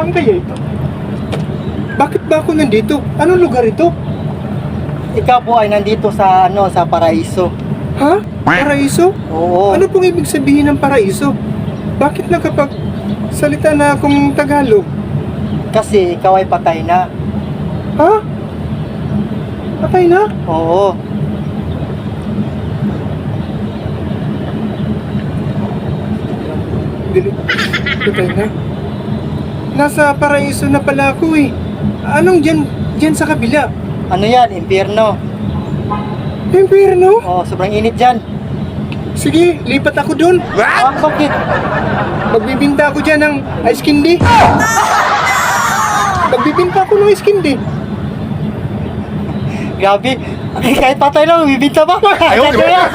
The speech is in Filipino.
Saan kaya ito? Bakit ba ako nandito? Anong lugar ito? Ikaw po ay nandito sa sa paraiso. Ha? Paraiso? Oo. Ano pong ibig sabihin ng paraiso? Bakit nakapagsalita na akong Tagalog? Kasi ikaw ay patay na. Ha? Patay na? Oo. Patay na? Nasa paraiso na pala ako eh. Anong dyan sa kabila? Ano yan? Impyerno. Impyerno? Oo, sobrang init dyan. Sige, lipat ako dun. Ah, bakit? Magbibinta ako dyan ng ice candy. Magbibinta ako ng ice candy. Grabe. Kahit patay lang, bibinta pa. Ayaw, di ba?